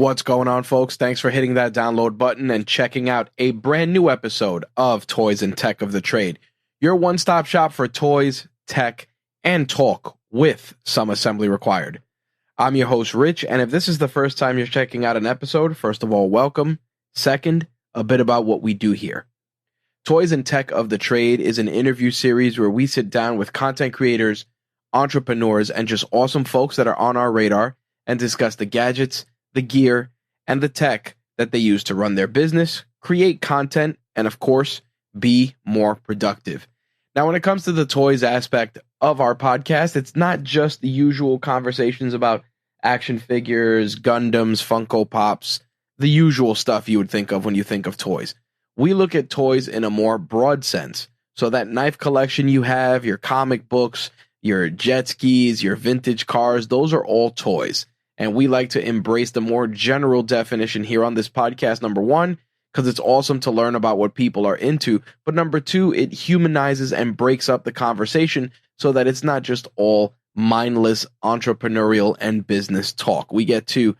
What's going on, folks? Thanks for hitting that download button and checking out a brand new episode of Toys and Tech of the Trade, your one-stop shop for toys, tech, and talk with some assembly required. I'm your host, Rich, and if this is the first time you're checking out an episode, first of all, welcome. Second, a bit about what we do here. Toys and Tech of the Trade is an interview series where we sit down with content creators, entrepreneurs, and just awesome folks that are on our radar and discuss the gadgets, the gear, and the tech that they use to run their business, create content, and of course, be more productive. Now, when it comes to the toys aspect of our podcast, it's not just the usual conversations about action figures, Gundams, Funko Pops, the usual stuff you would think of when you think of toys. We look at toys in a more broad sense. So that knife collection you have, your comic books, your jet skis, your vintage cars, those are all toys. And we like to embrace the more general definition here on this podcast, number one, because it's awesome to learn about what people are into. But number two, it humanizes and breaks up the conversation so that it's not just all mindless entrepreneurial and business talk. We get to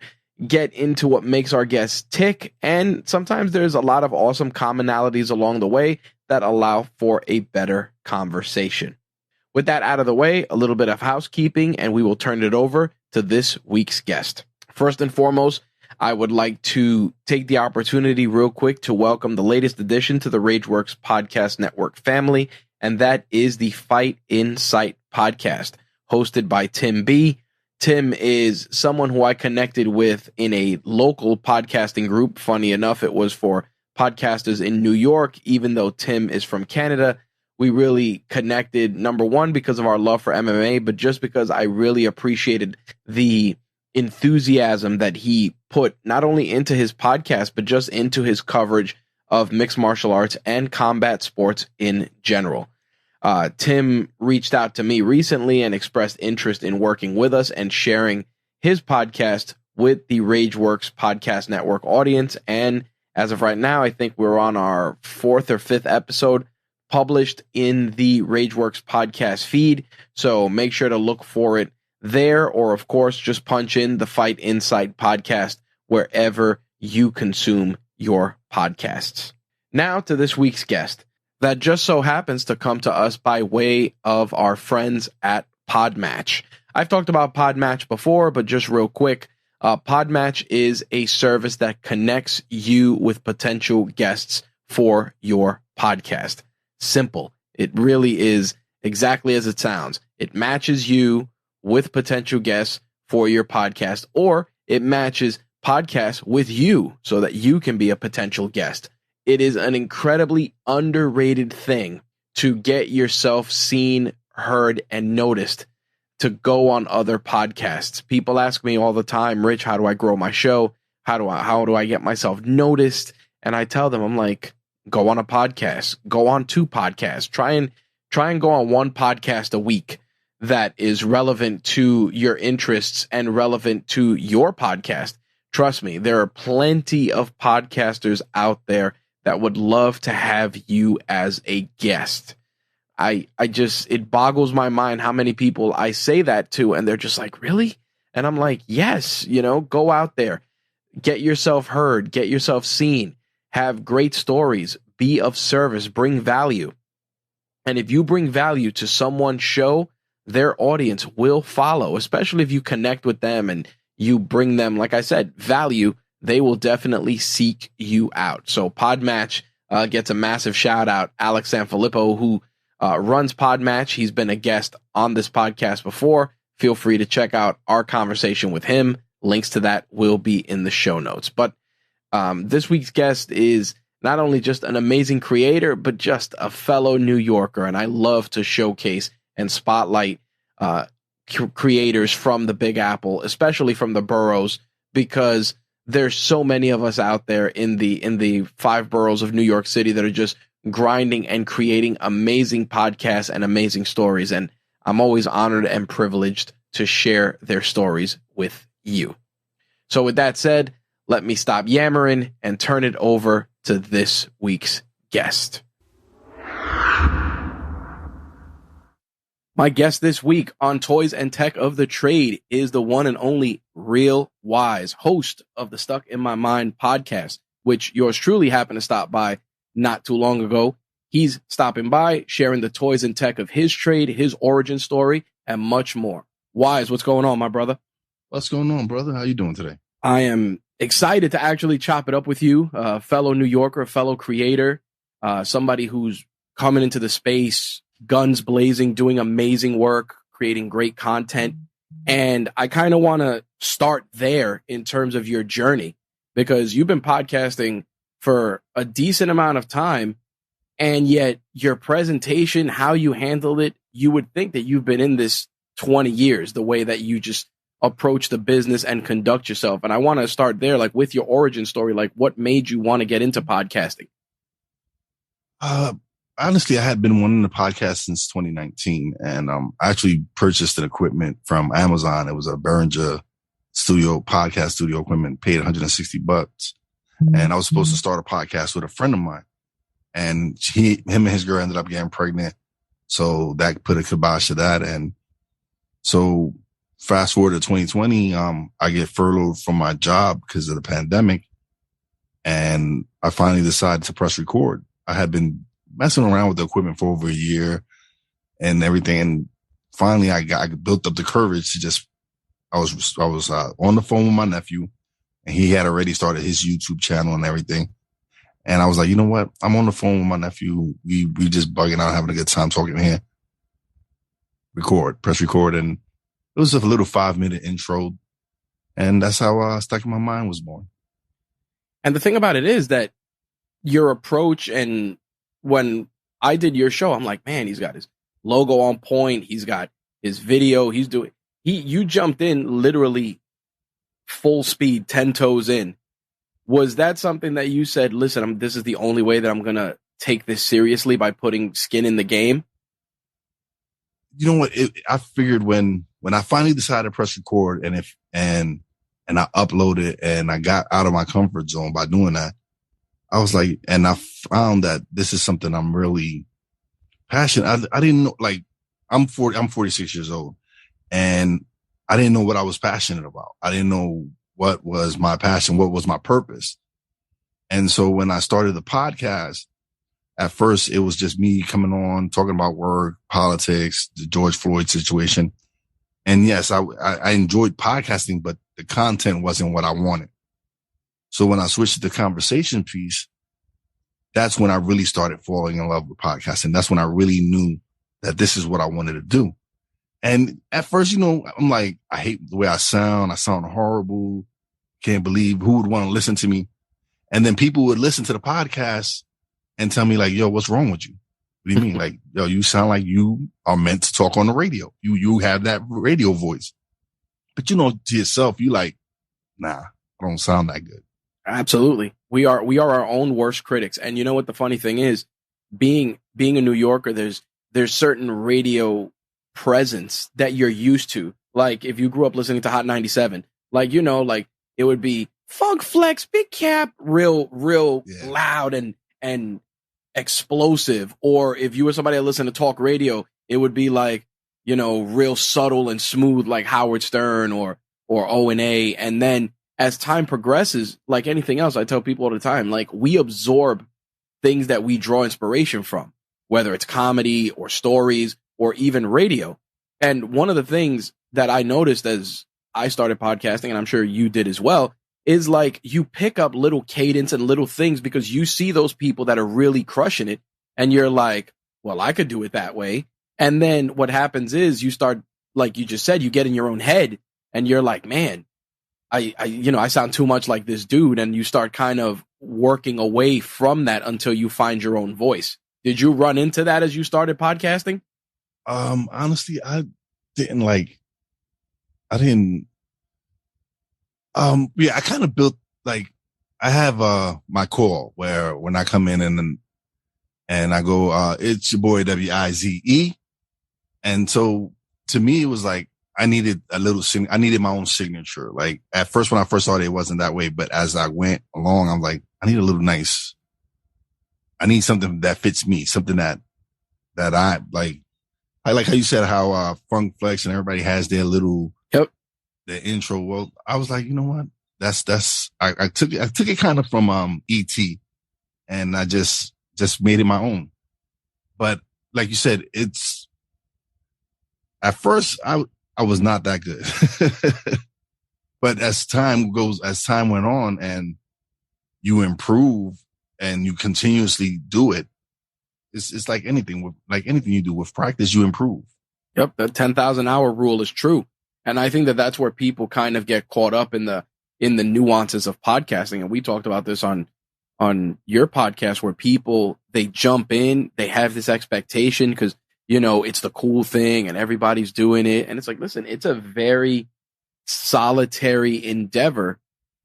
get into what makes our guests tick. And sometimes there's a lot of awesome commonalities along the way that allow for a better conversation. With that out of the way, a little bit of housekeeping, and we will turn it over to this week's guest. First and foremost, I would like to take the opportunity real quick to welcome the latest addition to the RageWorks Podcast Network family, and that is the Fight in Sight podcast, hosted by Tim B. Tim is someone who I connected with in a local podcasting group. Funny enough, it was for podcasters in New York, even though Tim is from Canada. We really connected, number one, because of our love for MMA, but just because I really appreciated the enthusiasm that he put not only into his podcast, but just into his coverage of mixed martial arts and combat sports in general. Tim reached out to me recently and expressed interest in working with us and sharing his podcast with the RageWorks Podcast Network audience. And as of right now, I think we're on our fourth or fifth episode published in the RageWorks podcast feed. So make sure to look for it there, or of course, just punch in the Fight in Sight podcast wherever you consume your podcasts. Now to this week's guest that just so happens to come to us by way of our friends at Podmatch. I've talked about Podmatch before, but just real quick, Podmatch is a service that connects you with potential guests for your podcast. Simple. It really is exactly as it sounds. It matches you with potential guests for your podcast, or it matches podcasts with you so that you can be a potential guest. It is an incredibly underrated thing to get yourself seen, heard, and noticed to go on other podcasts. People ask me all the time, Rich, how do I grow my show? How do I get myself noticed? And I tell them, I'm like, go on a podcast, go on two podcasts, try and go on one podcast a week that is relevant to your interests and relevant to your podcast. Trust me, there are plenty of podcasters out there that would love to have you as a guest. It boggles my mind how many people I say that to, and they're just like, really? And I'm like, yes, go out there, get yourself heard, get yourself seen. Have great stories, be of service, bring value. And if you bring value to someone's show, their audience will follow, especially if you connect with them and you bring them, like I said, value, they will definitely seek you out. So Podmatch gets a massive shout out. Alex Sanfilippo, who runs Podmatch, he's been a guest on this podcast before. Feel free to check out our conversation with him. Links to that will be in the show notes. But this week's guest is not only just an amazing creator, but just a fellow New Yorker. And I love to showcase and spotlight creators from the Big Apple, especially from the boroughs, because there's so many of us out there in the five boroughs of New York City that are just grinding and creating amazing podcasts and amazing stories. And I'm always honored and privileged to share their stories with you. So with that said, let me stop yammering and turn it over to this week's guest. My guest this week on Toys and Tech of the Trade is the one and only Real Wize, host of the Stuck in My Mind podcast, which yours truly happened to stop by not too long ago. He's stopping by, sharing the toys and tech of his trade, his origin story, and much more. Wize, what's going on, my brother? What's going on, brother? How you doing today? I am excited to actually chop it up with you, fellow New Yorker, fellow creator, somebody who's coming into the space, guns blazing, doing amazing work, creating great content. And I kind of want to start there in terms of your journey, because you've been podcasting for a decent amount of time. And yet your presentation, how you handled it, you would think that you've been in this 20 years, the way that you just approach the business and conduct yourself. And I want to start there, like with your origin story, like what made you want to get into podcasting? Honestly, I had been wanting to podcast since 2019, and I actually purchased an equipment from Amazon. It was a Behringer podcast studio equipment, paid $160, and I was supposed to start a podcast with a friend of mine, and him and his girl ended up getting pregnant, so that put a kibosh to that. And so fast forward to 2020, I get furloughed from my job because of the pandemic, and I finally decided to press record. I had been messing around with the equipment for over a year and everything. And finally I built up the courage to just, I was on the phone with my nephew, and he had already started his YouTube channel and everything. And I was like, you know what? I'm on the phone with my nephew. We just bugging out, having a good time talking here. Press record. And it was a little 5-minute intro. And that's how Stuck in My Mind was born. And the thing about it is that your approach, and when I did your show, I'm like, man, he's got his logo on point. He's got his video. You jumped in literally full speed, 10 toes in. Was that something that you said, listen, this is the only way that I'm going to take this seriously, by putting skin in the game? You know what? I figured when I finally decided to press record and I uploaded and I got out of my comfort zone by doing that, I was like, and I found that this is something I'm really passionate. I didn't know, like, I'm 46 years old, and I didn't know what I was passionate about. I didn't know what was my passion, what was my purpose. And so when I started the podcast, at first it was just me coming on, talking about work, politics, the George Floyd situation. And yes, I enjoyed podcasting, but the content wasn't what I wanted. So when I switched to the conversation piece, that's when I really started falling in love with podcasting. That's when I really knew that this is what I wanted to do. And at first, I'm like, I hate the way I sound. I sound horrible. Can't believe who would want to listen to me. And then people would listen to the podcast and tell me like, yo, what's wrong with you? What do you mean? Like, yo, you sound like you are meant to talk on the radio. You have that radio voice. But to yourself, you like, nah, I don't sound that good. Absolutely. We are our own worst critics. And you know what the funny thing is? Being a New Yorker, there's certain radio presence that you're used to. Like if you grew up listening to Hot 97, like, like it would be Funk Flex, Big Cap, real loud and explosive. Or if you were somebody that listened to talk radio, it would be like, real subtle and smooth, like Howard Stern or O&A. And then as time progresses, like anything else, I tell people all the time, like we absorb things that we draw inspiration from, whether it's comedy or stories or even radio. And one of the things that I noticed as I started podcasting, and I'm sure you did as well, is like you pick up little cadence and little things because you see those people that are really crushing it. And you're like, well, I could do it that way. And then what happens is you start, like you just said, you get in your own head and you're like, man, I sound too much like this dude. And you start kind of working away from that until you find your own voice. Did you run into that as you started podcasting? Honestly, I kind of built, like, I have, my call where when I come in and I go, it's your boy Wize. And so to me, it was like, I needed I needed my own signature. Like at first, when I first started, it wasn't that way. But as I went along, I'm like, I need a little nice. I need something that fits me, something that I like. I like how you said how Funk Flex and everybody has their little Yep. their intro. Well, I was like, you know what? I took it kind of from ET, and I just made it my own. But like you said, it's at first I was not that good. But as time went on and you improve and you continuously do it, it's like anything you do with practice, you improve. Yep. The 10,000 hour rule is true. And I think that that's where people kind of get caught up in the nuances of podcasting. And we talked about this on your podcast, where people, they jump in, they have this expectation because, it's the cool thing and everybody's doing it. And it's like, listen, it's a very solitary endeavor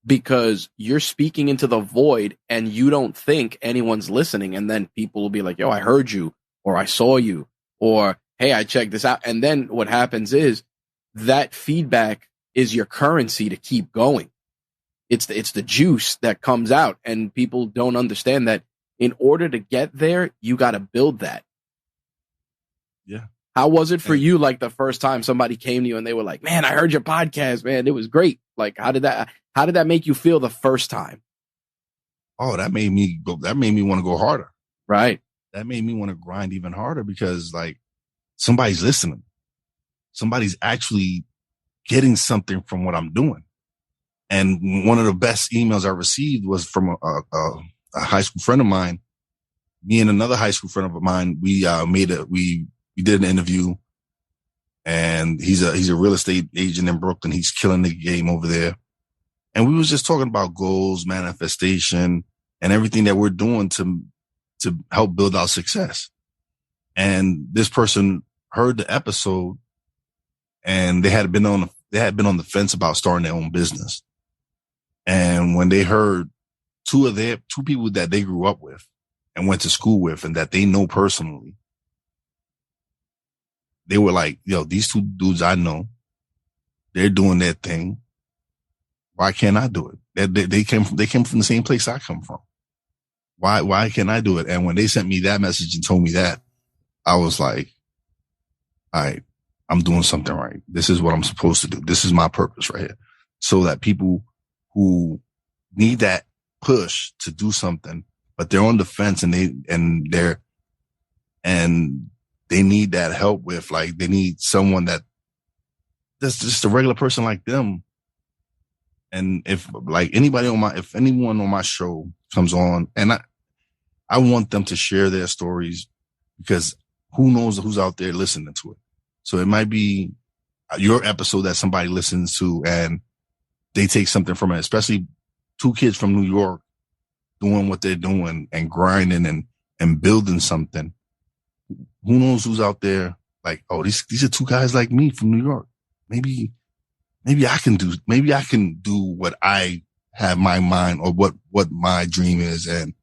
because you're speaking into the void and you don't think anyone's listening. And then people will be like, yo, I heard you, or I saw you, or hey, I checked this out. And then what happens is that feedback is your currency to keep going. It's the juice that comes out, and people don't understand that in order to get there, you got to build that. Yeah. How was it for you? Like the first time somebody came to you and they were like, man, I heard your podcast, man. It was great. Like, how did that make you feel the first time? Oh, that made me want to go harder. Right. That made me want to grind even harder because like somebody's listening. Somebody's actually getting something from what I'm doing. And one of the best emails I received was from a high school friend of mine. Me and another high school friend of mine, we did an interview, and he's a real estate agent in Brooklyn. He's killing the game over there. And we was just talking about goals, manifestation, and everything that we're doing to help build our success. And this person heard the episode, and they had been on the fence about starting their own business. And when they heard two people that they grew up with and went to school with and that they know personally, they were like, yo, these two dudes I know, they're doing their thing. Why can't I do it? They came from the same place I come from. Why can't I do it? And when they sent me that message and told me that, I was like, all right, I'm doing something right. This is what I'm supposed to do. This is my purpose right here. So that people who need that push to do something, but they're on the fence and they need that help with, like, they need someone that's just a regular person like them. And if anyone on my show comes on, and I want them to share their stories, because who knows who's out there listening to it. So it might be your episode that somebody listens to and they take something from it, especially two kids from New York doing what they're doing and grinding and building something. Who knows who's out there like, oh, these are two guys like me from New York. Maybe I can do what I have my mind, or what my dream is. And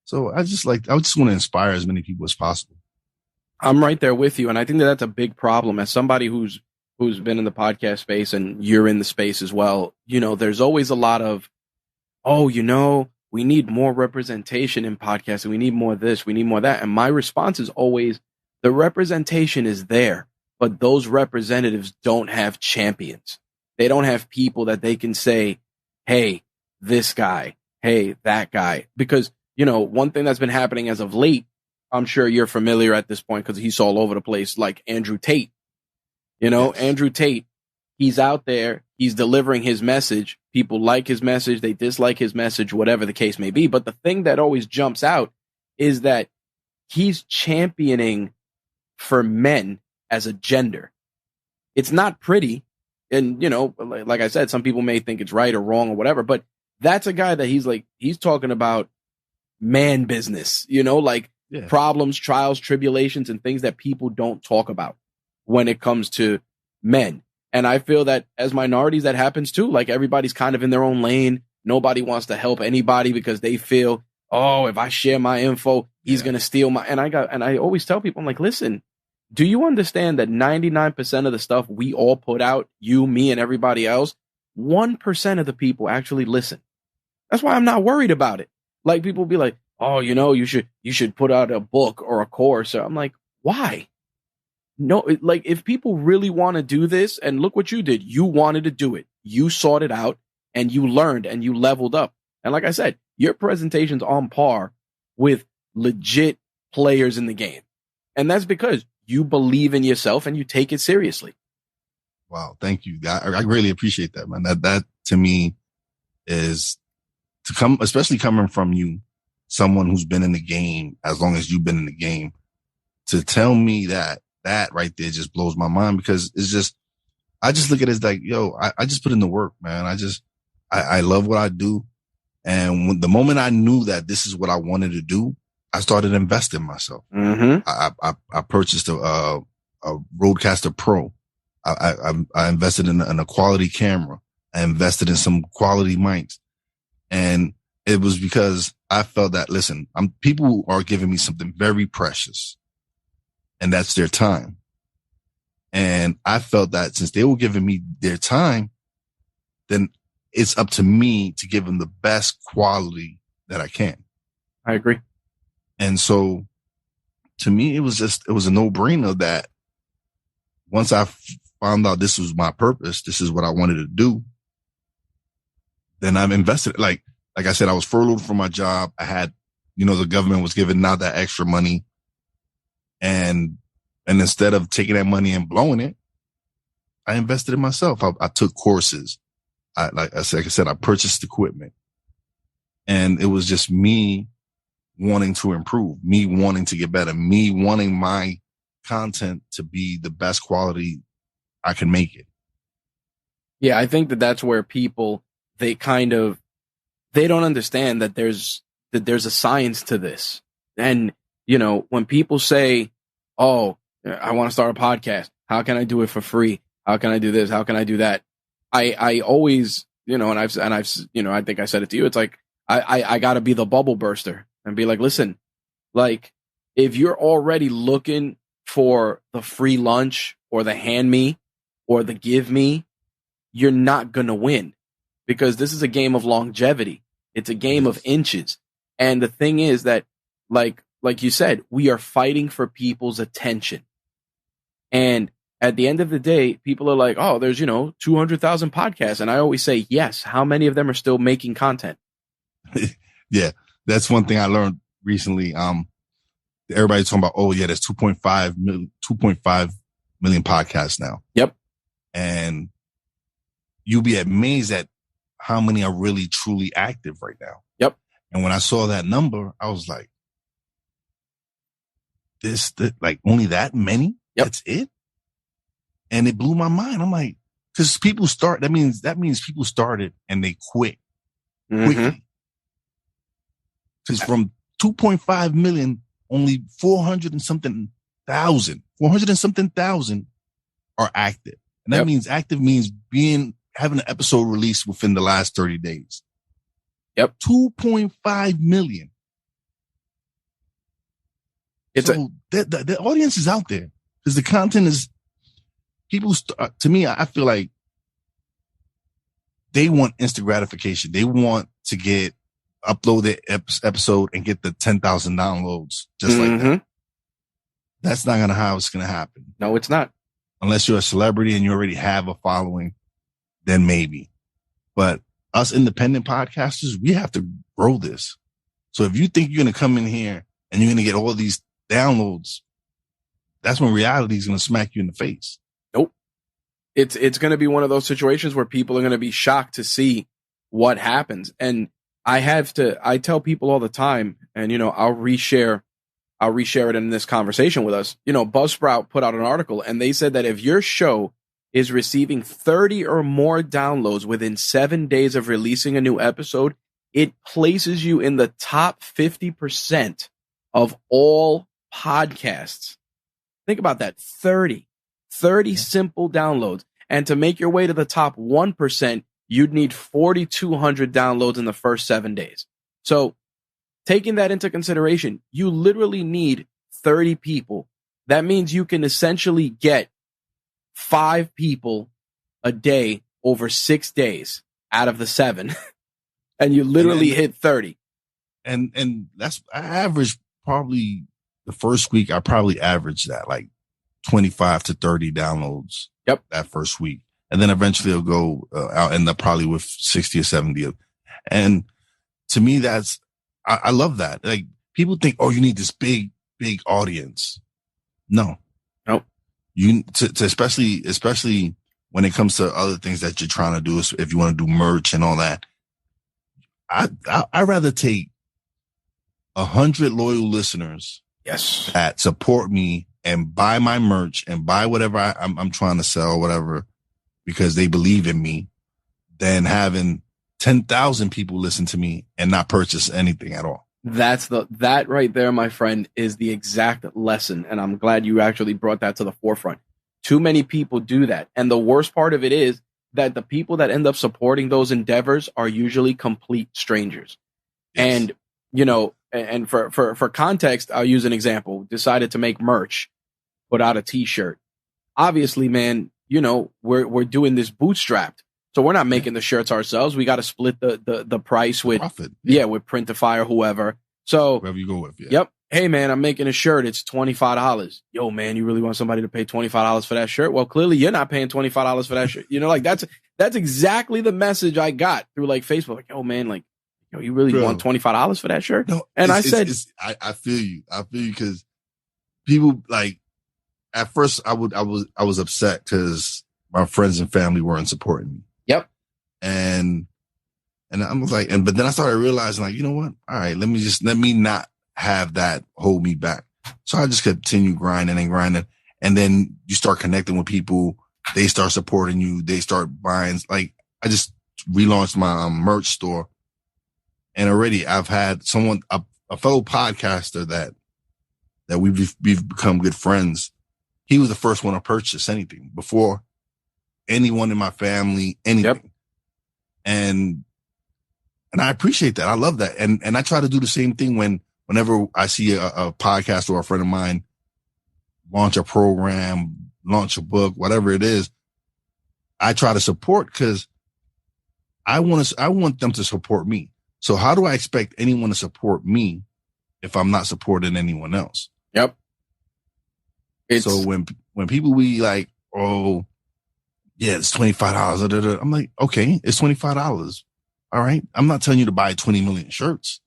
so I just want to inspire as many people as possible. I'm right there with you. And I think that that's a big problem. As somebody who's been in the podcast space, and you're in the space as well, there's always a lot of, we need more representation in podcasting. We need more of this. We need more of that. And my response is always, the representation is there, but those representatives don't have champions. They don't have people that they can say, hey, this guy, hey, that guy. Because, one thing that's been happening as of late, I'm sure you're familiar at this point because he's all over the place, like Andrew Tate. Yes. Andrew Tate, he's out there, he's delivering his message. People like his message, they dislike his message, whatever the case may be. But the thing that always jumps out is that he's championing for men as a gender. It's not pretty. And, like I said, some people may think it's right or wrong or whatever, but that's a guy that he's talking about man business, problems, trials, tribulations, and things that people don't talk about when it comes to men. And I feel that as minorities, that happens too. Like, everybody's kind of in their own lane. Nobody wants to help anybody because they feel, oh, if I share my info, he's going to steal my, and I always tell people, I'm like, listen, do you understand that 99% of the stuff we all put out, you, me, and everybody else, 1% of the people actually listen. That's why I'm not worried about it. Like, people be like, oh, you should put out a book or a course. So I'm like, why? no, like if people really want to do this, and look what you did, you wanted to do it, you sought it out, and you learned and you leveled up. And like I said, your presentation's on par with legit players in the game. And that's because you believe in yourself and you take it seriously. Wow. Thank you. I really appreciate that, man. That to me is to come, especially coming from you, someone who's been in the game as long as you've been in the game, to tell me that right there just blows my mind, because it's just, I just look at it as like, yo, I just put in the work, man. I love what I do. And when the moment I knew that this is what I wanted to do, I started investing in myself. Mm-hmm. I purchased a Rodecaster Pro. I invested in a quality camera. I invested in some quality mics. And it was because I felt that, listen, people are giving me something very precious, and that's their time. And I felt that since they were giving me their time, then it's up to me to give them the best quality that I can. I agree. And so to me, it was a no-brainer that once I found out this was my purpose, this is what I wanted to do, then I've invested. Like I said, I was furloughed from my job. I had, the government was giving out that extra money. And instead of taking that money and blowing it, I invested in myself. I took courses. Like I said, I purchased equipment, and it was just me wanting to improve, me wanting to get better, me wanting my content to be the best quality I can make it. Yeah, I think that's where people, they don't understand that there's a science to this. And, when people say, oh, I want to start a podcast, how can I do it for free? How can I do this? How can I do that? I always, and I've, I think I said it to you. It's like, I gotta be the bubble burster and be like, listen, like if you're already looking for the free lunch or the hand me or the give me, you're not going to win, because this is a game of longevity. It's a game of inches. And the thing is that, like you said, we are fighting for people's attention. And at the end of the day, people are like, oh, there's, 200,000 podcasts. And I always say, yes. How many of them are still making content? Yeah. That's one thing I learned recently. Everybody's talking about, oh yeah, there's 2.5 million podcasts now. Yep. And you'll be amazed at how many are really truly active right now. Yep. And when I saw that number, I was like, like only that many? Yep. That's it? And it blew my mind. I'm like, because people that means people started and they quit quickly. Because from 2.5 million, only 400 and something thousand are active. And that means active means having an episode released within the last 30 days. Yep. 2.5 million. The audience is out there, because the content is people. To me, I feel like they want instant gratification. They want to upload the episode and get the 10,000 downloads just like that. That's not how it's going to happen. No, it's not. Unless you're a celebrity and you already have a following, then maybe. But us independent podcasters, we have to grow this. So if you think you're going to come in here and you're going to get all these downloads, that's when reality is going to smack you in the face. Nope. It's going to be one of those situations where people are going to be shocked to see what happens. And I tell people all the time, and, I'll reshare it in this conversation with us. Buzzsprout put out an article, and they said that if your show is receiving 30 or more downloads within 7 days of releasing a new episode, it places you in the top 50% of all podcasts. Think about that. 30 simple downloads. And to make your way to the top 1%, you'd need 4,200 downloads in the first 7 days. So taking that into consideration, you literally need 30 people. That means you can essentially get 5 people a day over 6 days out of the 7. And you literally hit 30. And that's, I averaged probably the first week, I probably averaged that like 25 to 30 downloads. Yep. That first week. And then eventually it'll go, I'll end up probably with 60 or 70. And to me, I love that. Like, people think, oh, you need this big audience. No. Nope. You to especially when it comes to other things that you're trying to do, if you want to do merch and all that. I'd rather take 100 loyal listeners. Yes. That support me and buy my merch and buy whatever I'm trying to sell, whatever, because they believe in me, than having 10,000 people listen to me and not purchase anything at all. That right there, my friend, is the exact lesson. And I'm glad you actually brought that to the forefront. Too many people do that. And the worst part of it is that the people that end up supporting those endeavors are usually complete strangers. Yes. And, you know, and for context, I'll use an example. Decided to make merch, put out a t-shirt. Obviously, man, you know, we're doing this bootstrapped. So we're not making the shirts ourselves. We got to split the price with profit. Yeah, with Printify or whoever. So whoever you go with. Yeah. Yep. Hey man, I'm making a shirt. It's $25. Yo man, you really want somebody to pay $25 for that shirt? Well, clearly you're not paying $25 for that shirt. You know, like that's exactly the message I got through like Facebook. Like, oh man, like, yo, you really want $25 for that shirt? No, and I said, I feel you. I feel you, because people, like, at first I was upset because my friends and family weren't supporting me. Yep. And I was like, but then I started realizing, like, you know what? All right, let me not have that hold me back. So I just continue grinding. And then you start connecting with people. They start supporting you. They start buying. Like, I just relaunched my merch store. And already I've had someone, a fellow podcaster that we've become good friends. He was the first one to purchase anything before anyone in my family, anything. Yep. And I appreciate that. I love that. And I try to do the same thing whenever I see a podcast or a friend of mine launch a program, launch a book, whatever it is. I try to support, because I want them to support me. So how do I expect anyone to support me if I'm not supporting anyone else? Yep. So when people be like, oh, yeah, it's $25. I'm like, okay, it's $25. All right. I'm not telling you to buy 20 million shirts.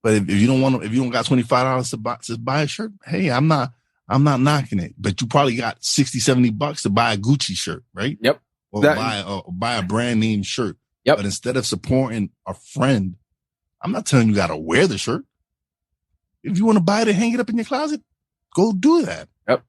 But if you don't got $25 to buy a shirt, hey, I'm not knocking it. But you probably got $60-$70 to buy a Gucci shirt, right? Yep. Or buy a brand name shirt. Yep. But instead of supporting a friend, I'm not telling you got to wear the shirt. If you want to buy it and hang it up in your closet, go do that. Yep.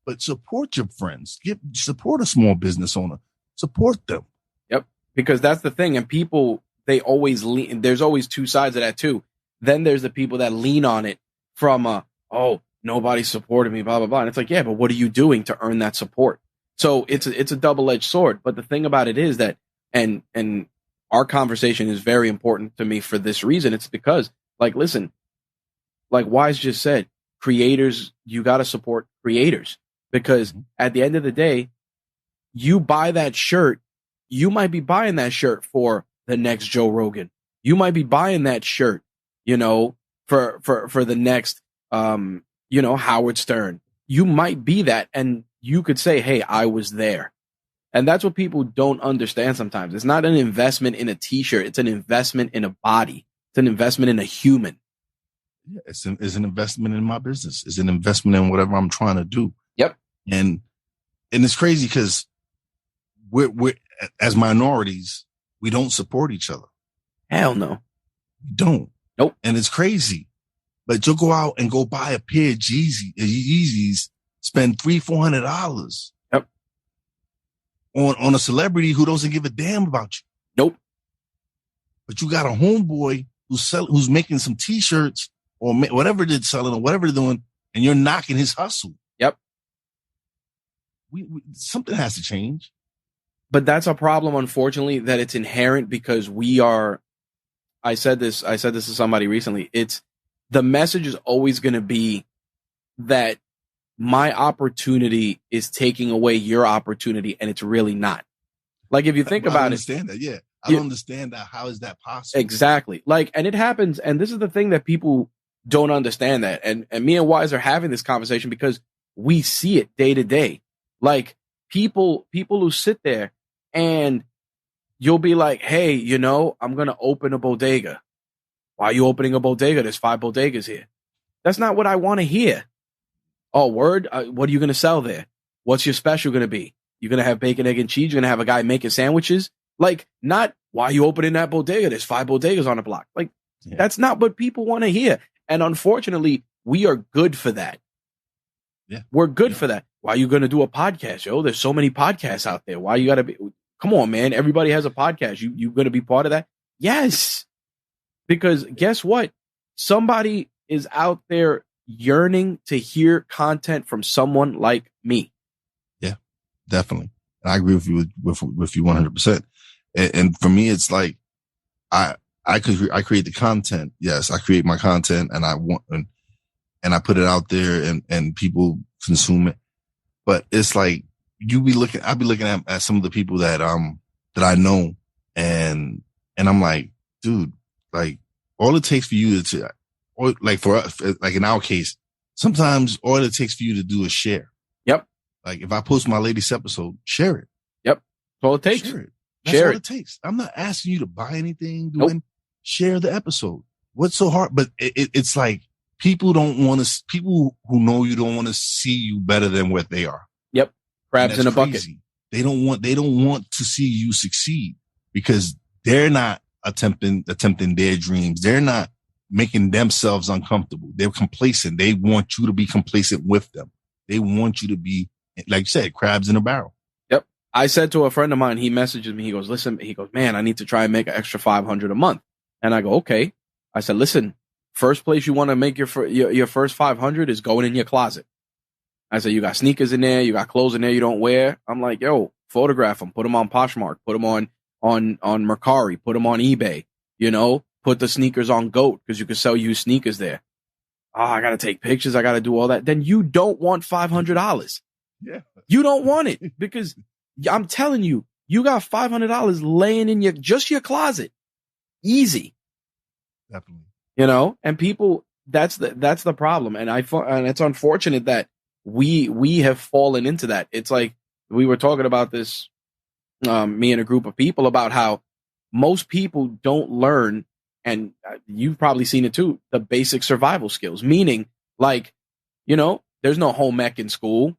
But support your friends. Support a small business owner. Support them. Yep. Because that's the thing. And people, they always lean. There's always two sides of that too. Then there's the people that lean on it from, oh, nobody supported me, blah, blah, blah. And it's like, yeah, but what are you doing to earn that support? So it's a double-edged sword. But the thing about it is that, and our conversation is very important to me for this reason. It's because, like, listen, like Wize just said, creators, you got to support creators, because at the end of the day, you buy that shirt, you might be buying that shirt for the next Joe Rogan. You might be buying that shirt, you know, for the next, you know, Howard Stern. You might be that, and you could say, hey, I was there. And that's what people don't understand sometimes. It's not an investment in a t-shirt. It's an investment in a body. It's an investment in a human. Yeah, it's an investment in my business. It's an investment in whatever I'm trying to do. Yep. And it's crazy because we're as minorities, we don't support each other. Hell no. We don't. Nope. And it's crazy. But you'll go out and go buy a pair of Yeezys, spend $300-$400. Yep. On a celebrity who doesn't give a damn about you. Nope. But you got a homeboy who's making some t-shirts or whatever they're selling or whatever they're doing, and you're knocking his hustle. Yep. We something has to change. But that's a problem, unfortunately, that it's inherent because we are. I said this to somebody recently. It's the message is always going to be that my opportunity is taking away your opportunity, and it's really not. Like, if you think about it. I understand that. Yeah. I don't understand that. How is that possible? Exactly. Like, and it happens. And this is the thing that people don't understand that. And me and Wize are having this conversation because we see it day to day. Like people who sit there and you'll be like, hey, I'm going to open a bodega. Why are you opening a bodega? There's 5 bodegas here. That's not what I want to hear. Oh, word? What are you going to sell there? What's your special going to be? You're going to have bacon, egg, and cheese? You're going to have a guy making sandwiches? Like, not, why are you opening that bodega? There's 5 bodegas on the block. Like, That's not what people want to hear. And unfortunately, we are good for that. Yeah. We're good for that. Why are you going to do a podcast, yo? There's so many podcasts out there. Why you got to be? Come on, man. Everybody has a podcast. You going to be part of that? Yes. Because guess what? Somebody is out there yearning to hear content from someone like me. Yeah, definitely. And I agree with you with you 100%. And for me, it's like I create the content. Yes, I create my content and I put it out there and people consume it. But it's like I'll be looking at some of the people that I know and I'm like, dude, like all it takes for you or like for us, like in our case, sometimes all it takes for you to do is share. Yep. Like if I post my latest episode, share it. Yep. That's all it takes. Share it. That's all it takes. I'm not asking you to buy anything. Share the episode. What's so hard? But it's like people who know you don't want to see you better than what they are. Yep. Crabs in a bucket. They don't want to see you succeed because they're not attempting their dreams. They're not making themselves uncomfortable. They're complacent. They want you to be complacent with them. They want you to be, like you said, crabs in a barrel. Yep. I said to a friend of mine, he messages me, he goes, listen, man, I need to try and make an extra $500 a month. And I go, okay. I said, listen, first place you want to make your first 500 is going in your closet. I said, you got sneakers in there, you got clothes in there you don't wear. I'm like, yo, photograph them, put them on Poshmark, put them on Mercari, put them on eBay, put the sneakers on GOAT because you can sell used sneakers there. Oh, I got to take pictures. I got to do all that. Then you don't want $500. Yeah. You don't want it because I'm telling you, you got $500 laying in your closet. Easy. Definitely. And people, that's the problem. And it's unfortunate that we have fallen into that. It's like we were talking about this, me and a group of people, about how most people don't learn, and you've probably seen it too, the basic survival skills, meaning like, there's no home ec in school.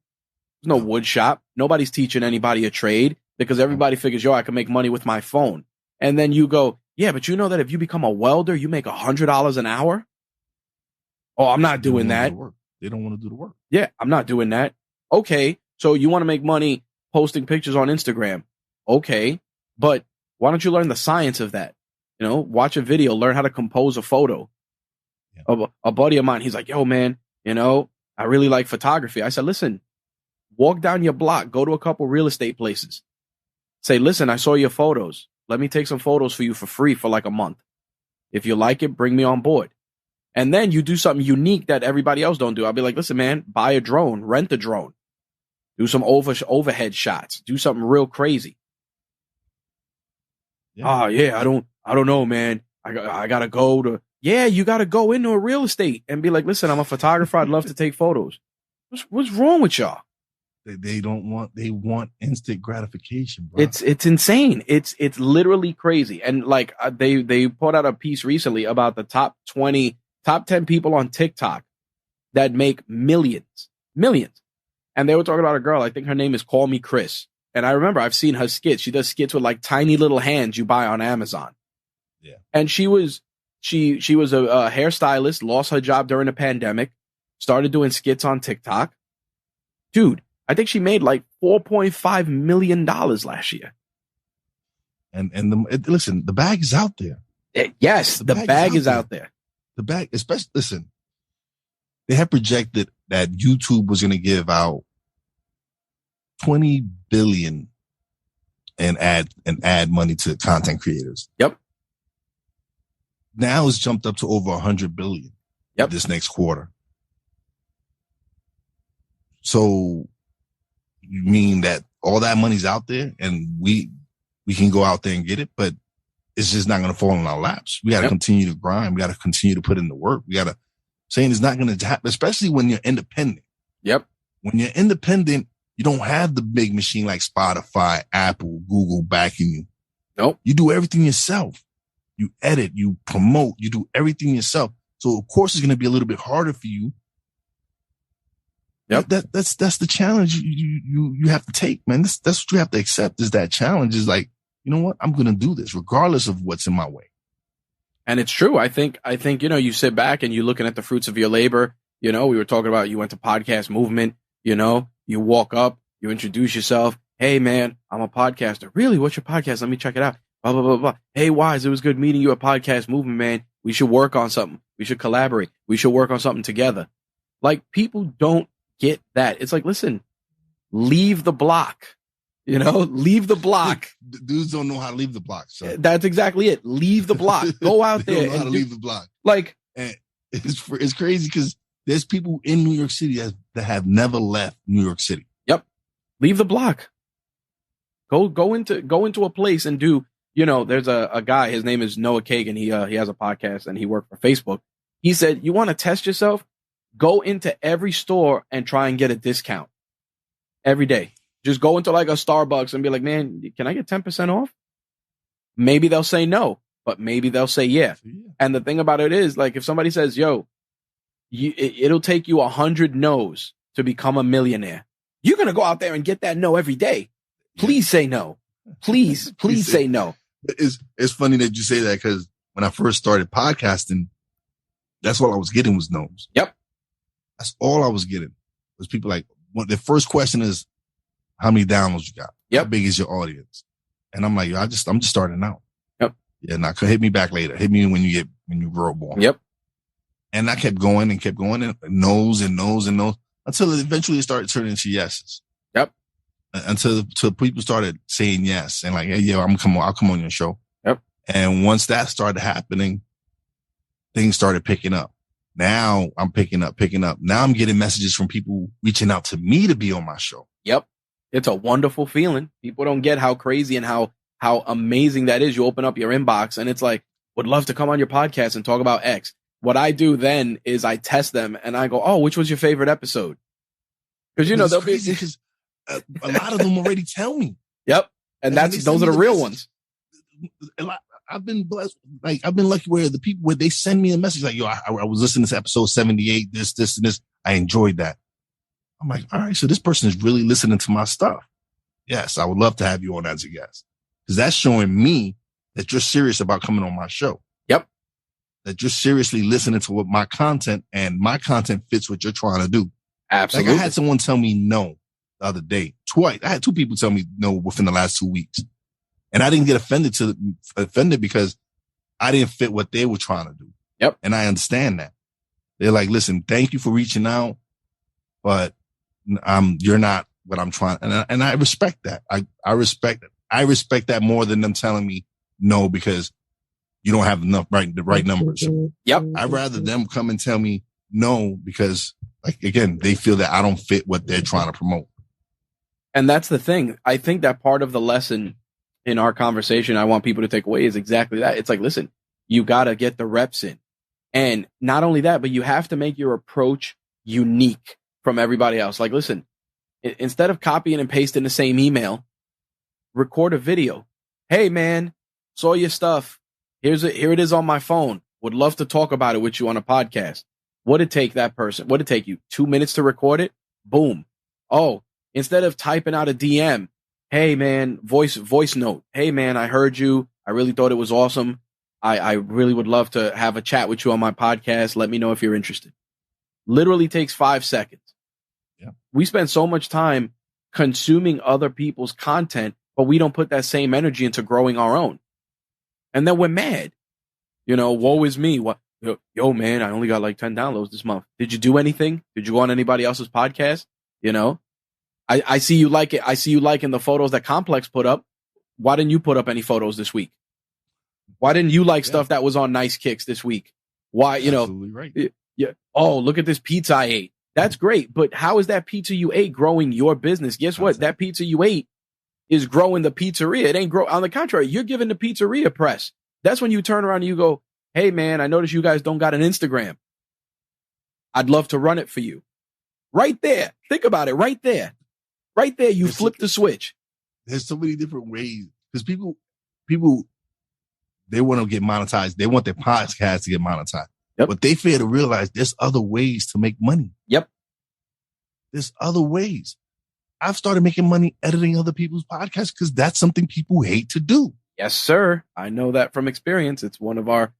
There's no wood shop. Nobody's teaching anybody a trade because everybody figures, yo, I can make money with my phone. And then you go, yeah, but you know that if you become a welder, you make $100 an hour. Oh, I'm not doing that. They don't want to do the work. Yeah, I'm not doing that. Okay, so you want to make money posting pictures on Instagram. Okay, but why don't you learn the science of that? Watch a video, learn how to compose a photo. Yeah. A buddy of mine, he's like, yo, man, I really like photography. I said, listen, walk down your block, go to a couple real estate places. Say, listen, I saw your photos. Let me take some photos for you for free for like a month. If you like it, bring me on board. And then you do something unique that everybody else don't do. I'll be like, listen, man, buy a drone, rent a drone, do some overhead shots, do something real crazy. Yeah. Oh yeah, I don't know, man. I gotta go to. Yeah, you gotta go into a real estate and be like, listen, I'm a photographer. I'd love to take photos. What's wrong with y'all? They want instant gratification, bro. It's insane. It's literally crazy. And like they put out a piece recently about the top 10 people on TikTok that make millions. And they were talking about a girl. I think her name is Call Me Chris. And I remember I've seen her skits. She does skits with like tiny little hands you buy on Amazon. Yeah. And she was a hairstylist, lost her job during the pandemic, started doing skits on TikTok. Dude, I think she made like $4.5 million last year. And listen, the bag is out there. Yes, the bag is out there. The bag, especially, listen, they had projected that YouTube was going to give out $20 billion and add money to content creators. Yep. Now it's jumped up to over $100 billion. Yep. This next quarter. So you mean that all that money's out there and we can go out there and get it, but it's just not going to fall in our laps. We got to continue to grind. We got to continue to put in the work. Saying it's not going to happen, especially when you're independent. Yep. When you're independent, you don't have the big machine like Spotify, Apple, Google backing you. Nope. You do everything yourself. You edit, you promote, you do everything yourself. So of course it's going to be a little bit harder for you. Yep. That's the challenge you have to take, man. That's what you have to accept, is that challenge is like, you know what? I'm going to do this regardless of what's in my way. And it's true. I think, you sit back and you're looking at the fruits of your labor. We were talking about, you went to podcast movement, you walk up, you introduce yourself. Hey man, I'm a podcaster. Really? What's your podcast? Let me check it out. Blah, blah, blah, blah. Hey, Wize, it was good meeting you at Podcast Movement, man. We should work on something. We should collaborate. We should work on something together. Like, people don't get that. It's like, listen, leave the block, leave the block. Dudes don't know how to leave the block. So. That's exactly it. Leave the block. Go out there. Don't know how to leave the block. Like, and it's crazy because there's people in New York City that have never left New York City. Yep. Leave the block. Go into a place and do, there's a guy, his name is Noah Kagan. He has a podcast and he worked for Facebook. He said, you want to test yourself? Go into every store and try and get a discount every day. Just go into like a Starbucks and be like, man, can I get 10% off? Maybe they'll say no, but maybe they'll say yeah. And the thing about it is, like, if somebody says, yo, it'll take you 100 no's to become a millionaire. You're going to go out there and get that no every day. Please say no. Please say no. It's funny that you say that, because when I first started podcasting, that's all I was getting was no's. Yep. That's all I was getting was people like, the first question is, how many downloads you got? Yep. How big is your audience? And I'm like, yo, I'm just starting out. Yep. Yeah, now hit me back later. Hit me when you grow more. Yep. And I kept going and no's and no's and no's until eventually it started turning into yeses. Yep. Until people started saying yes and like, hey, yo, I'll come on your show. Yep. And once that started happening, things started picking up. Now I'm picking up. Now I'm getting messages from people reaching out to me to be on my show. Yep. It's a wonderful feeling. People don't get how crazy and how amazing that is. You open up your inbox and it's like, would love to come on your podcast and talk about X. What I do then is I test them and I go, oh, which was your favorite episode? Because, they'll be, because a lot of them already tell me. Yep. And those are the real ones. I've been blessed. Like, I've been lucky where the people, where they send me a message like, yo, I was listening to episode 78, this, and this. I enjoyed that. I'm like, all right, so this person is really listening to my stuff. Yes, I would love to have you on as a guest, because that's showing me that you're serious about coming on my show. Yep. That you're seriously listening to what my content, and my content fits what you're trying to do. Absolutely. Like, I had someone tell me no the other day, twice. I had two people tell me no within the last 2 weeks. And I didn't get offended because I didn't fit what they were trying to do. Yep. And I understand that. They're like, listen, thank you for reaching out, but you're not what I'm trying. And I respect that. I respect it. I respect that more than them telling me no because you don't have the right numbers. Yep. I'd rather them come and tell me no because, like, again, they feel that I don't fit what they're trying to promote. And that's the thing. I think that part of the lesson in our conversation I want people to take away is exactly that. It's like, listen, you got to get the reps in. And not only that, but you have to make your approach unique from everybody else. Like, listen, instead of copying and pasting the same email, record a video. Hey man, saw your stuff. Here it is on my phone. Would love to talk about it with you on a podcast. What'd it take you 2 minutes to record it? Boom. Oh, instead of typing out a DM, hey man, voice note. Hey man, I heard you. I really thought it was awesome. I really would love to have a chat with you on my podcast. Let me know if you're interested. Literally takes 5 seconds. Yeah. We spend so much time consuming other people's content, but we don't put that same energy into growing our own. And then we're mad. Woe is me. What? Yo, man, I only got like 10 downloads this month. Did you do anything? Did you go on anybody else's podcast? I see you like it. I see you liking the photos that Complex put up. Why didn't you put up any photos this week? Why didn't you like stuff that was on Nice Kicks this week? Why, Absolutely right. Yeah. Oh, look at this pizza I ate. That's great. But how is that pizza you ate growing your business? Guess what? That pizza you ate is growing the pizzeria. It ain't grow. On the contrary, you're giving the pizzeria press. That's when you turn around and you go, hey man, I noticed you guys don't got an Instagram. I'd love to run it for you. Right there. Think about it. Right there. Right there. You flip the switch. There's so many different ways because people, they want to get monetized. They want their podcast to get monetized. Yep. But they fail to realize there's other ways to make money. Yep. There's other ways. I've started making money editing other people's podcasts because that's something people hate to do. Yes, sir. I know that from experience. It's one of our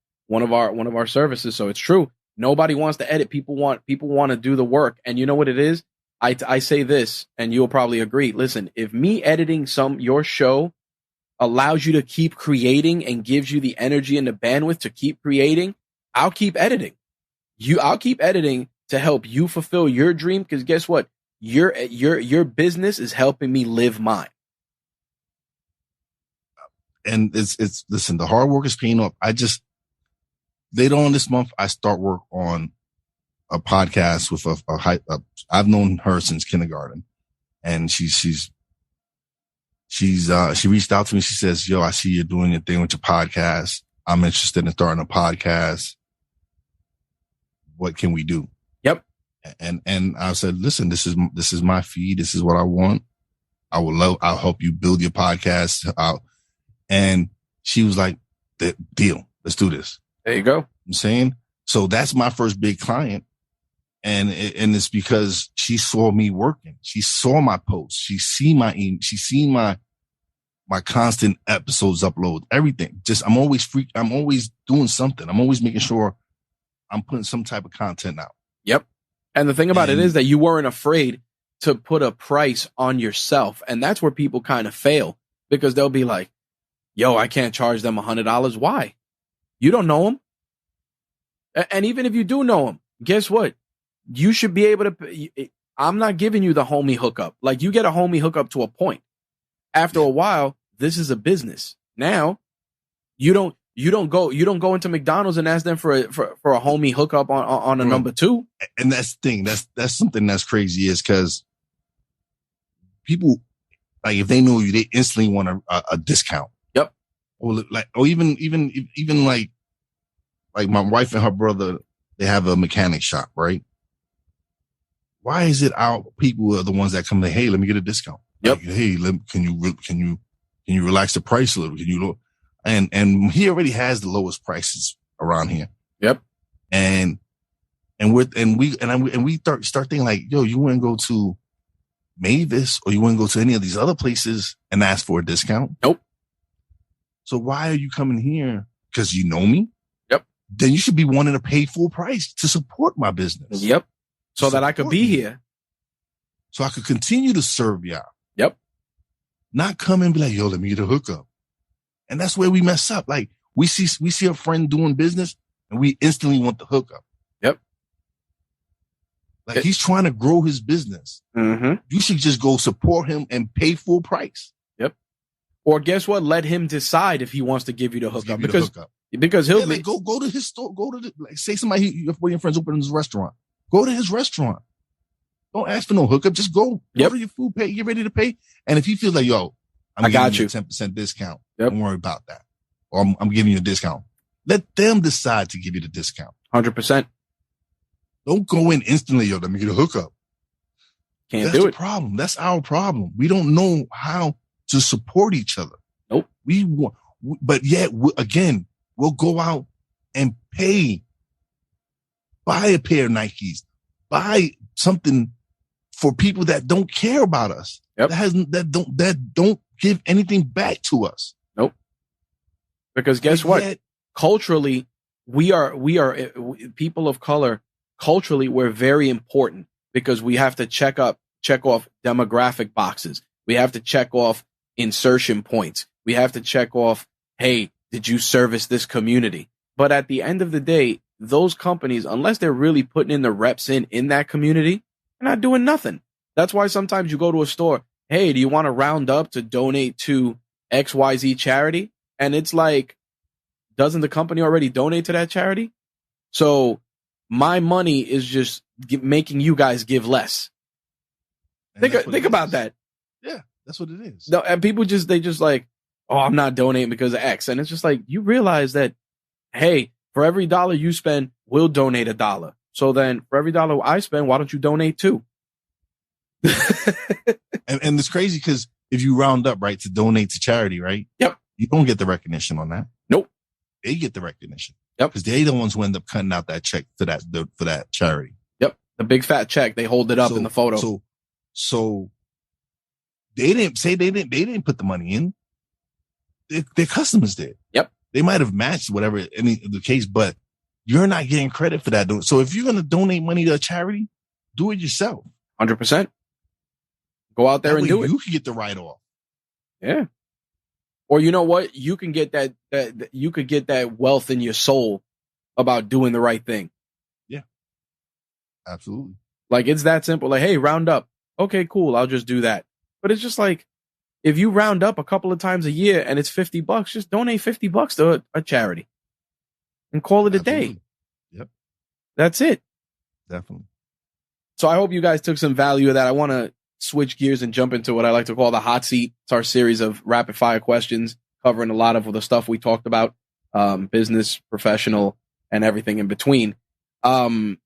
services. So it's true. Nobody wants to edit. People want to do the work. And you know what it is? I say this, and you'll probably agree. Listen, if me editing your show allows you to keep creating and gives you the energy and the bandwidth to keep creating, I'll keep editing. I'll keep editing to help you fulfill your dream. Because guess what? Your business is helping me live mine. And it's listen, the hard work is paying off. Later on this month, I start work on a podcast with I've known her since kindergarten, and she reached out to me. She says, "Yo, I see you're doing your thing with your podcast. I'm interested in starting a podcast. What can we do?" Yep. And I said, "Listen, this is my feed. This is what I want. I'll help you build your podcast out." And she was like, "Deal. Let's do this." There you go. I'm saying, so that's my first big client. And it's because she saw me working. She saw my posts. She seen my constant episodes upload, everything. I'm always doing something. I'm always making sure I'm putting some type of content out. Yep. And the thing about it is that you weren't afraid to put a price on yourself. And that's where people kind of fail, because they'll be like, yo, I can't charge them $100. Why? You don't know them. And even if you do know them, guess what? You should be able to. I'm not giving you the homie hookup. Like, you get a homie hookup to a point. After a while, this is a business. Now, you don't go into McDonald's and ask them for a homie hookup on a number two. And that's the thing. That's something that's crazy, is because people, like, if they know you, they instantly want a discount. Yep. Or even like my wife and her brother, they have a mechanic shop, right? Why is it our people are the ones that come like, hey, let me get a discount? Yep. Like, hey, can you relax the price a little? Can you? And he already has the lowest prices around here. Yep. And we start thinking like, yo, you wouldn't go to Mavis or you wouldn't go to any of these other places and ask for a discount. Nope. So why are you coming here? Because you know me? Yep. Then you should be wanting to pay full price to support my business. Yep. So that I could be here. So I could continue to serve y'all. Yep. Not come and be like, yo, let me get a hookup. And that's where we mess up. Like, we see a friend doing business and we instantly want the hookup. Yep. Like, he's trying to grow his business. Mm-hmm. You should just go support him and pay full price. Yep. Or guess what? Let him decide if he wants to give you the hookup. Because he'll like, go to his store. Go to say somebody, one of your friends opening his restaurant. Go to his restaurant. Don't ask for no hookup. Just go. Yep. Go to your food, pay. Get ready to pay. And if he feels like, yo, I got you 10% discount. Yep. Don't worry about that. Or I'm giving you a discount. Let them decide to give you the discount. 100%. Don't go in instantly, yo, let me get a hookup. That's do it. That's the problem. That's our problem. We don't know how to support each other. Nope. But yet, again, we'll go out and pay. Buy a pair of Nikes. Buy something for people that don't care about us. Yep. That don't give anything back to us. Nope. Because guess what? Culturally, we are people of color. Culturally, we're very important because we have to check off demographic boxes. We have to check off insertion points. We have to check off, hey, did you service this community? But at the end of the day, those companies, unless they're really putting in the reps in that community, they're not doing nothing. That's why sometimes you go to a store, hey, do you want to round up to donate to XYZ charity? And it's like, doesn't the company already donate to that charity? So my money is just making you guys give less. Think about that. Yeah, that's what it is. No, and people they just like, oh, I'm not donating because of X. And it's just like, you realize that, hey, for every dollar you spend, we'll donate $1. So then for every dollar I spend, why don't you donate $2? And it's crazy because if you round up, right, to donate to charity, right? Yep. You don't get the recognition on that. Nope. They get the recognition. Yep. Because they the ones who end up cutting out that check for that charity. Yep. The big fat check. They hold it up in the photo. So they didn't put the money in. Their customers did. Yep. They might have matched whatever the case, but you're not getting credit for that. So if you're going to donate money to a charity, do it yourself. 100%. Go out there and do it. You can get the write-off. Yeah. Or you know what? You can get that you could get that wealth in your soul about doing the right thing. Yeah. Absolutely. Like, it's that simple. Like, hey, round up. Okay, cool. I'll just do that. But it's just like, if you round up a couple of times a year and it's $50, just donate $50 to a charity and call it a day. Yep. That's it. Definitely. So I hope you guys took some value of that. I want to switch gears and jump into what I like to call the hot seat. It's our series of rapid fire questions covering a lot of the stuff we talked about, business, professional, and everything in between. I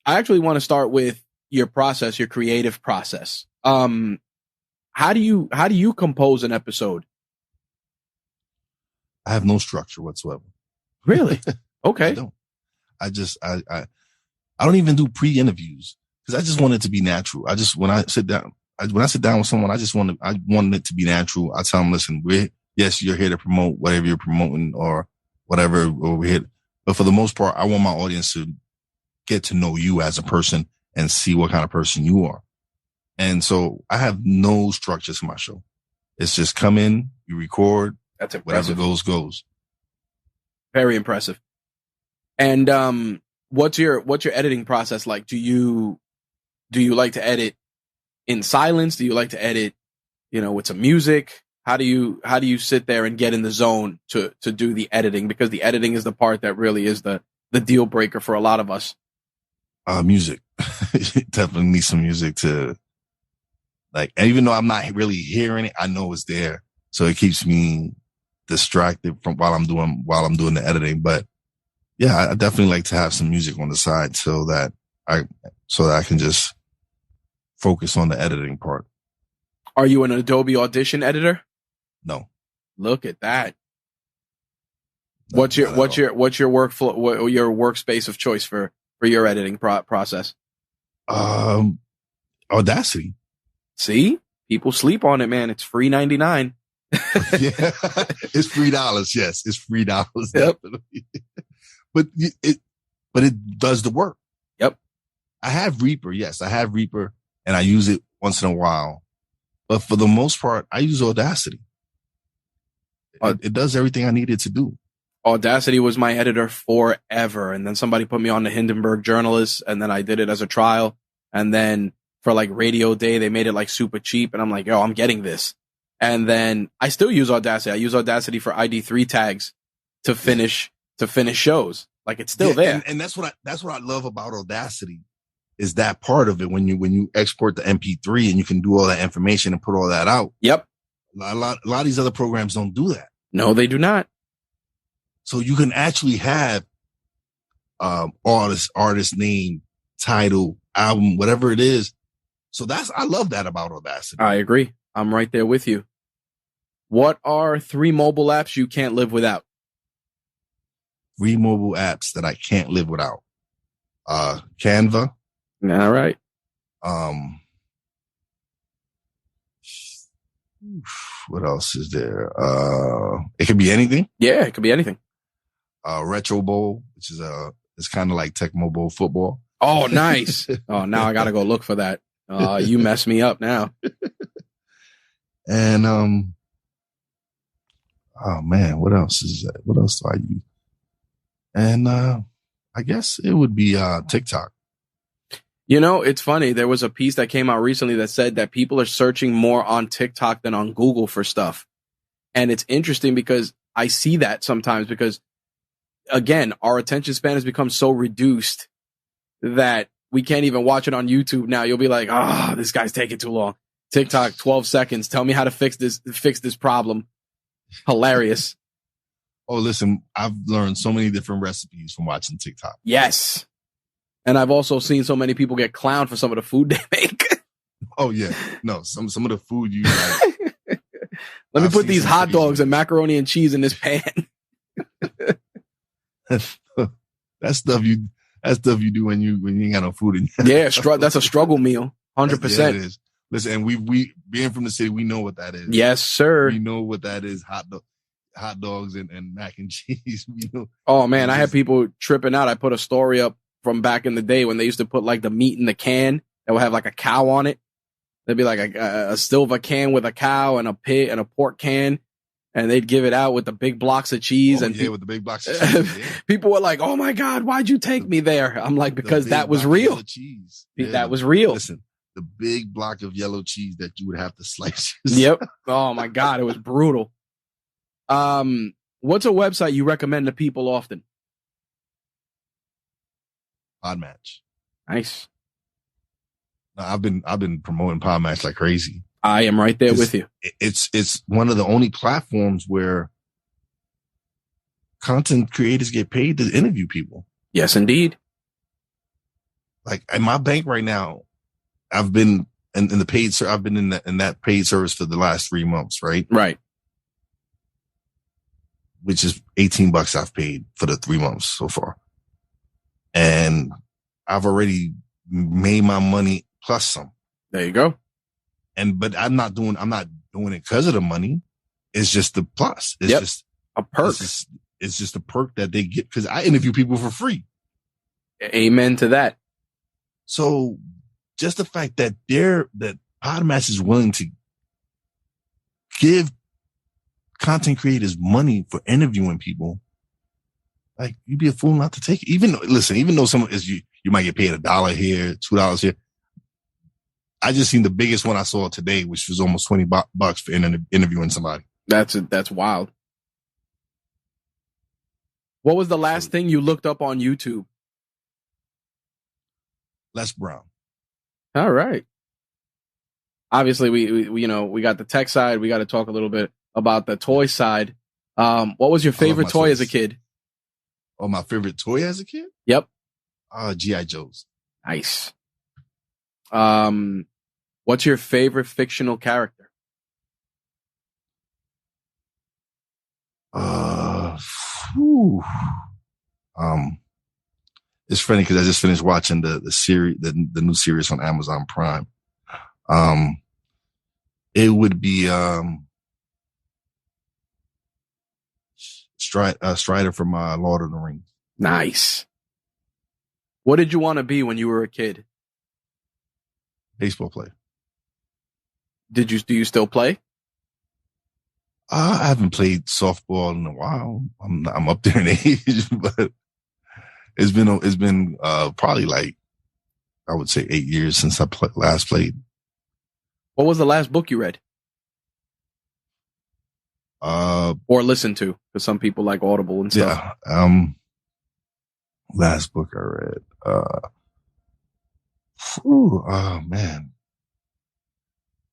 actually want to start with your process, your creative process. How do you compose an episode? I have no structure whatsoever. Really? Okay. I don't. I don't even do pre-interviews because I just want it to be natural. When I sit down with someone, I want it to be natural. I tell them, listen, yes, you're here to promote whatever you're promoting or whatever, or we're here. But for the most part, I want my audience to get to know you as a person and see what kind of person you are. And so I have no structure to my show. It's just come in, you record. That's impressive. Whatever goes. Very impressive. And what's your editing process like? Do you like to edit in silence? Do you like to edit, with some music? How do you sit there and get in the zone to do the editing? Because the editing is the part that really is the deal breaker for a lot of us. Music. Definitely need some music to, like, and even though I'm not really hearing it, I know it's there. So it keeps me distracted from while I'm doing the editing. But yeah, I definitely like to have some music on the side so that I can just focus on the editing part. Are you an Adobe Audition editor? No. Look at that. What's your workflow? Your workspace of choice for your editing process? Audacity. See, people sleep on it, man. It's free $99. Yeah, it's $3. Yes, it's $3. Yep. Definitely. But it does the work. Yep. I have Reaper. Yes, I have Reaper, and I use it once in a while. But for the most part, I use Audacity. It does everything I need it to do. Audacity was my editor forever. And then somebody put me on the Hindenburg Journalist, and then I did it as a trial. And then for like Radio Day, they made it like super cheap. And I'm like, yo, I'm getting this. And then I still use Audacity. I use Audacity for ID3 tags to finish shows. Like, it's still there. And that's what I love about Audacity is that part of it. When you export the MP3 and you can do all that information and put all that out. Yep. A lot of these other programs don't do that. No, they do not. So you can actually have artist name, title, album, whatever it is. So I love that about Audacity. I agree. I'm right there with you. What are 3 mobile apps you can't live without? 3 mobile apps that I can't live without. Canva. All right. What else is there? It could be anything. Yeah, it could be anything. Retro Bowl, which is it's kind of like Tecmo Bowl football. Oh, nice. Oh, now I gotta go look for that. You messed me up now. And oh man, what else is that? What else do I use? And I guess it would be TikTok. It's funny. There was a piece that came out recently that said that people are searching more on TikTok than on Google for stuff. And it's interesting because I see that sometimes because, again, our attention span has become so reduced that we can't even watch it on YouTube now. You'll be like, this guy's taking too long. TikTok, 12 seconds. Tell me how to fix this problem. Hilarious. Oh, listen, I've learned so many different recipes from watching TikTok. Yes. And I've also seen so many people get clowned for some of the food they make. Oh yeah, no. Some of the food you like. Let me I've put seen these some hot crazy dogs and macaroni and cheese in this pan. that stuff you do when you ain't got no food in your Yeah, house. that's a struggle meal. Yeah, it 100%. is. Listen, and we being from the city, we know what that is. Yes, sir. We know what that is. Hot dogs and mac and cheese. We know. Oh man, I had people tripping out. I put a story up from back in the day when they used to put like the meat in the can that would have like a cow on it. There'd be like a silver can with a cow and a pig and a pork can, and they'd give it out with the big blocks of cheese. Oh, and yeah, with the big blocks of cheese. Yeah. People were like, "Oh my god, why'd you take me there?" I'm like, because that was real. Cheese. That was real. Listen, the big block of yellow cheese that you would have to slice. Yep. Oh my god, it was brutal. What's a website you recommend to people often? Podmatch. Nice. I've been promoting Podmatch like crazy. I am right there with you. It's one of the only platforms where content creators get paid to interview people. Yes, indeed. Like in my bank right now, I've been in the paid. I've been in that paid service for the last 3 months, right? Right. Which is $18 I've paid for the 3 months so far, and I've already made my money plus some. There you go. But I'm not doing it because of the money. It's just the plus. It's just a perk. It's just a perk that they get because I interview people for free. Amen to that. So just the fact that that Podmatch is willing to give content creators money for interviewing people, like you'd be a fool not to take it. Even though someone is you might get paid $1 here, $2 here. I just seen the biggest one I saw today, which was almost $20 for interviewing somebody. That's wild. What was the last thing you looked up on YouTube? Les Brown. All right. Obviously, we got the tech side. We got to talk a little bit about the toy side. What was your favorite toy as a kid? Oh, my favorite toy as a kid? Yep. G.I. Joes. Nice. What's your favorite fictional character? It's funny because I just finished watching the series, the new series on Amazon Prime. It would be Strider from Lord of the Rings. Nice. What did you want to be when you were a kid? Baseball player. Do you still play? I haven't played softball in a while. I'm up there in age, but it's been probably like, I would say 8 years since I last played. What was the last book you read? Or listened to? Because some people like Audible and stuff. Yeah. Last book I read. Oh man.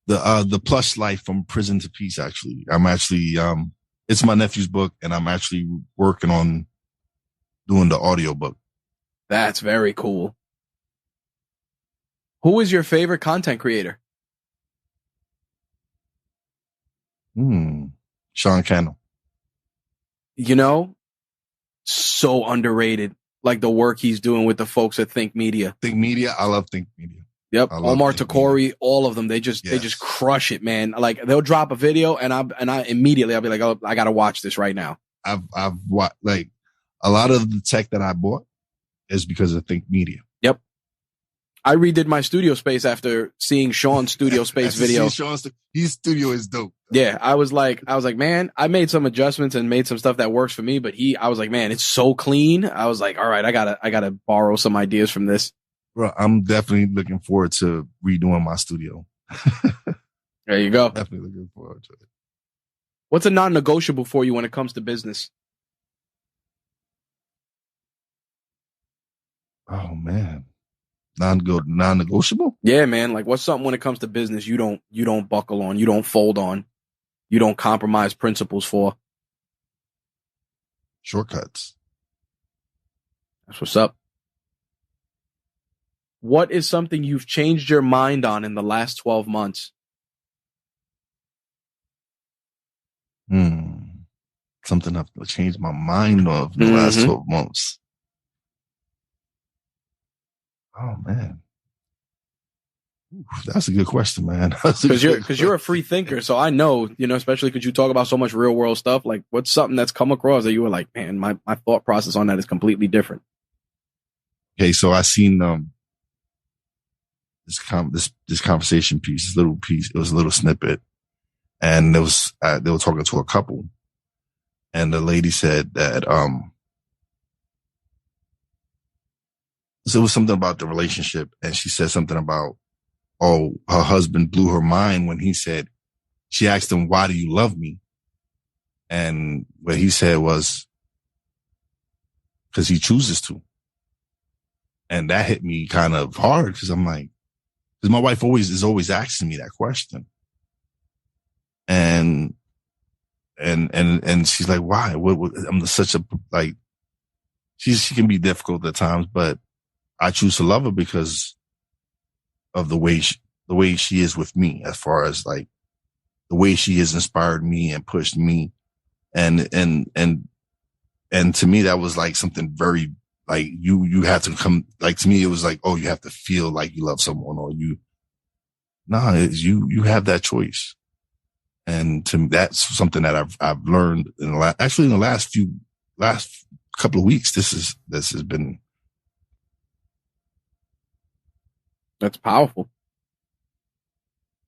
The Plush Life from Prison to Peace. Actually, it's my nephew's book, and I'm actually working on doing the audio book. That's very cool. Who is your favorite content creator? Sean Cannell. So underrated. Like the work he's doing with the folks at Think Media. Think Media. I love Think Media. Yep. Omar Takori, all of them. They just crush it, man. Like they'll drop a video and I immediately I'll be like, oh, I got to watch this right now. I've watched, like, a lot of the tech that I bought is because of Think Media. Yep. I redid my studio space after seeing Sean's studio space video. His studio is dope. Yeah. I was like, man, I made some adjustments and made some stuff that works for me, but I was like, man, it's so clean. I was like, all right, I gotta borrow some ideas from this. Bro, I'm definitely looking forward to redoing my studio. There you go. Definitely looking forward to it. What's a non-negotiable for you when it comes to business? Oh man. Non-negotiable? Yeah, man. Like what's something when it comes to business you don't buckle on, you don't fold on, you don't compromise principles for? Shortcuts. That's what's up. What is something you've changed your mind on in the last 12 months? Something I've changed my mind of in the last 12 months. Oh man. That's a good question, man. Because you're a free thinker, so I know, especially because you talk about so much real world stuff. Like, what's something that's come across that you were like, man, my thought process on that is completely different. Okay, so I seen this conversation piece, this little piece. It was a little snippet, and they were talking to a couple, and the lady said that so it was something about the relationship, and she said something about, oh, her husband blew her mind when she asked him, why do you love me? And what he said was, because he chooses to. And that hit me kind of hard because I'm like, because my wife is always asking me that question. And she's like, why? I'm such a, like, she can be difficult at times, but I choose to love her because of the way she is with me, as far as like the way she has inspired me and pushed me. And to me, that was like something very, like, you have to come, like, to me, it was like, oh, you have to feel like you love someone, or you have that choice. And to me, that's something that I've learned in the last couple of weeks. This has been. That's powerful.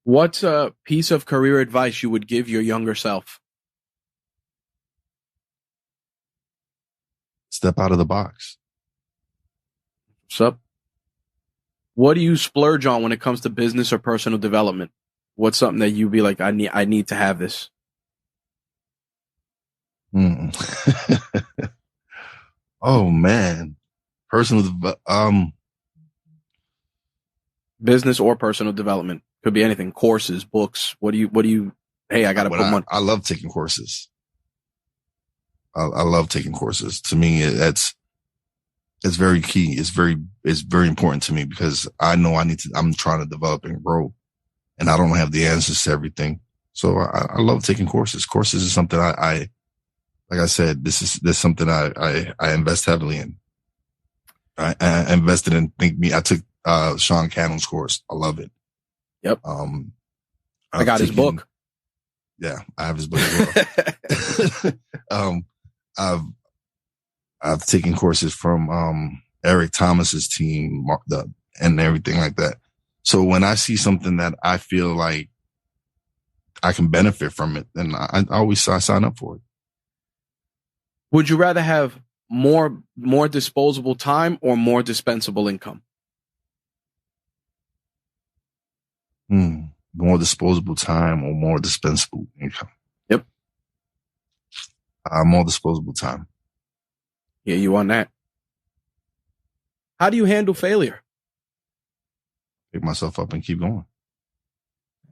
What's a piece of career advice you would give your younger self? Step out of the box. What's up? What do you splurge on when it comes to business or personal development? What's something that you be like, I need to have this? Oh man, business or personal development, could be anything. Courses, books. What do you? Hey, I got to put money. I love taking courses. I love taking courses. To me, it's very key. It's very important to me because I know I'm trying to develop and grow, and I don't have the answers to everything. So I love taking courses. Courses is something I like I said, this is something I invest heavily in. I invested in I took Sean Cannon's course. I love it. Yep. I got his book. Yeah, I have his book as well. I've taken courses from Eric Thomas's team and everything like that. So when I see something that I feel like I can benefit from it, then I always sign up for it. Would you rather have more disposable time or more dispensable income? More disposable time or more dispensable income? Yep. More disposable time. Yeah, you on that. How do you handle failure? Pick myself up and keep going.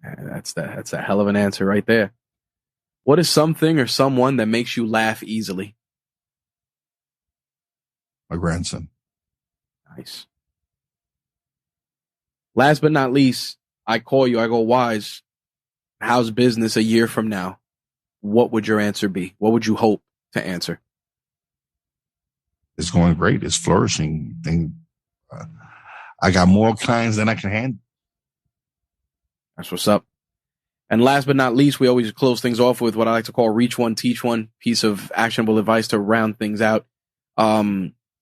That's a hell of an answer right there. What is something or someone that makes you laugh easily? My grandson. Nice. Last but not least, I call you, I go, Wize, how's business a year from now? What would your answer be? What would you hope to answer? It's going great. It's flourishing. I got more clients than I can handle. That's what's up. And last but not least, we always close things off with what I like to call reach one, teach one, piece of actionable advice to round things out.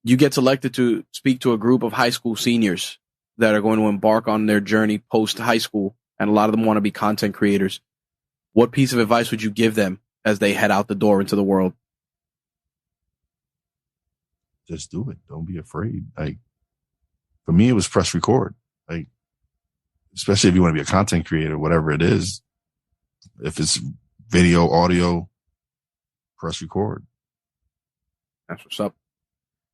You get selected to speak to a group of high school seniors that are going to embark on their journey post high school. And a lot of them want to be content creators. What piece of advice would you give them as they head out the door into the world? Just do it. Don't be afraid. Like, for me, it was press record. Like, especially if you want to be a content creator, whatever it is, if it's video, audio, press record. That's what's up.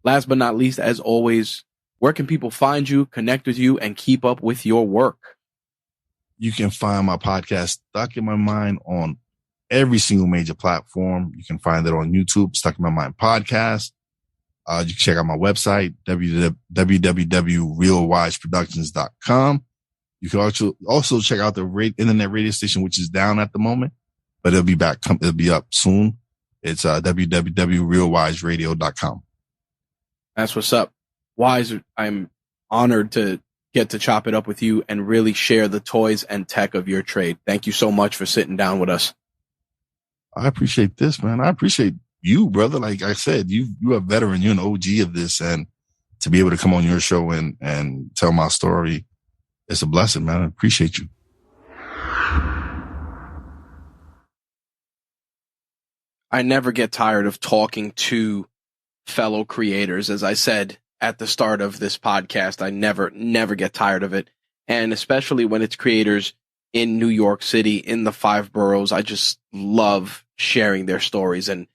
Last but not least, as always, where can people find you, connect with you, and keep up with your work? You can find my podcast, Stuck in My Mind, on every single major platform. You can find it on YouTube, Stuck in My Mind Podcast. You can check out my website, www.realwiseproductions.com. You can also check out the internet radio station, which is down at the moment, but it'll be back. It'll be up soon. It's www.realwiseradio.com. That's what's up. Wize, I'm honored to get to chop it up with you and really share the toys and tech of your trade. Thank you so much for sitting down with us. I appreciate this, man. I appreciate you, brother. Like I said, you're a veteran. You're an OG of this. And to be able to come on your show and tell my story, it's a blessing, man. I appreciate you. I never get tired of talking to fellow creators. As I said at the start of this podcast, I never get tired of it. And especially when it's creators in New York City, in the 5 boroughs, I just love sharing their stories. And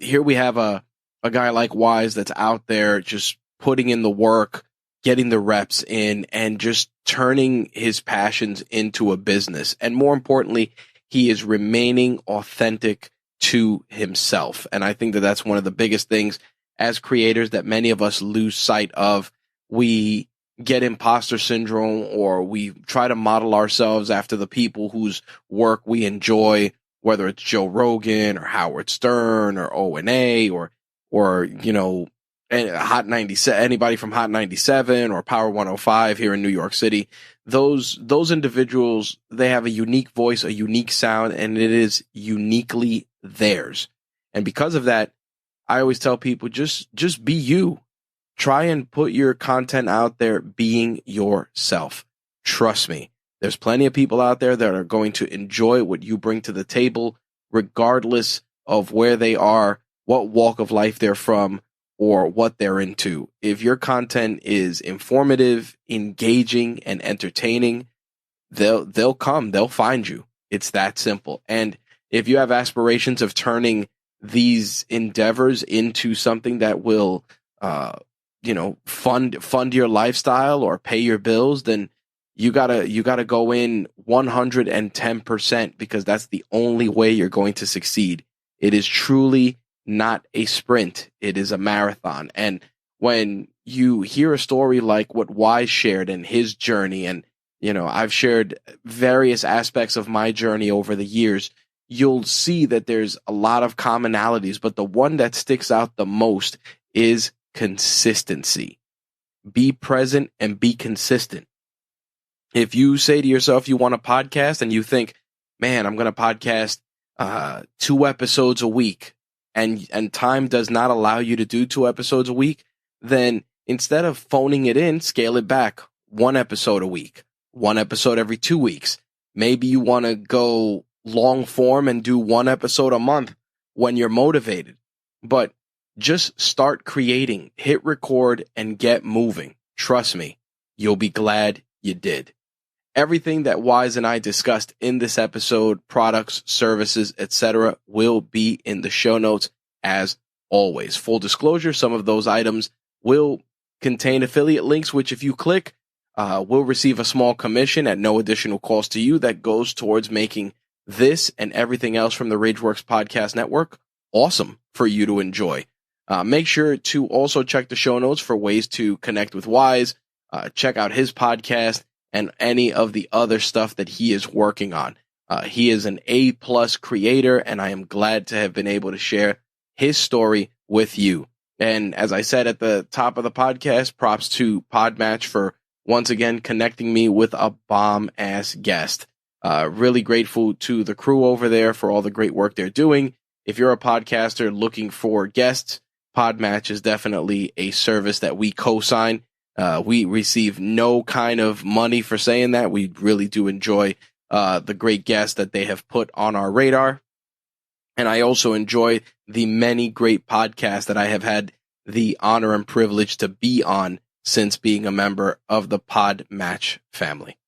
here we have a guy like Wize that's out there just putting in the work, getting the reps in, and just turning his passions into a business. And more importantly, he is remaining authentic to himself. And I think that that's one of the biggest things as creators that many of us lose sight of. We get imposter syndrome, or we try to model ourselves after the people whose work we enjoy, whether it's Joe Rogan or Howard Stern or O&A or you know, Hot 97, anybody from Hot 97 or Power 105 here in New York City. Those individuals, they have a unique voice, a unique sound, and it is uniquely theirs. And because of that, I always tell people, just be you. Try and put your content out there being yourself. Trust me, there's plenty of people out there that are going to enjoy what you bring to the table, regardless of where they are, what walk of life they're from, or what they're into. If your content is informative, engaging, and entertaining, they'll come, they'll find you. It's that simple. And if you have aspirations of turning these endeavors into something that will, fund your lifestyle or pay your bills, then you gotta go in 110%, because that's the only way you're going to succeed. It is truly not a sprint. It is a marathon. And when you hear a story like what Wize shared in his journey, and, I've shared various aspects of my journey over the years, you'll see that there's a lot of commonalities, but the one that sticks out the most is consistency. Be present and be consistent. If you say to yourself you want a podcast and you think, man, I'm going to podcast 2 episodes a week, and time does not allow you to do 2 episodes a week, then instead of phoning it in, scale it back. 1 episode a week, 1 episode every 2 weeks. Maybe you want to go long form and do 1 episode a month when you're motivated. But just start creating, hit record, and get moving. Trust me, you'll be glad you did. Everything that Wize and I discussed in this episode, products, services, etc., will be in the show notes as always. Full disclosure, some of those items will contain affiliate links, which if you click, will receive a small commission at no additional cost to you that goes towards making this and everything else from the Rageworks Podcast Network awesome for you to enjoy. Make sure to also check the show notes for ways to connect with Wize, check out his podcast, and any of the other stuff that he is working on. He is an A+ creator, and I am glad to have been able to share his story with you. And as I said at the top of the podcast, props to Podmatch for once again connecting me with a bomb-ass guest. Really grateful to the crew over there for all the great work they're doing. If you're a podcaster looking for guests, Podmatch is definitely a service that we co-sign. We receive no kind of money for saying that. We really do enjoy the great guests that they have put on our radar. And I also enjoy the many great podcasts that I have had the honor and privilege to be on since being a member of the Podmatch family.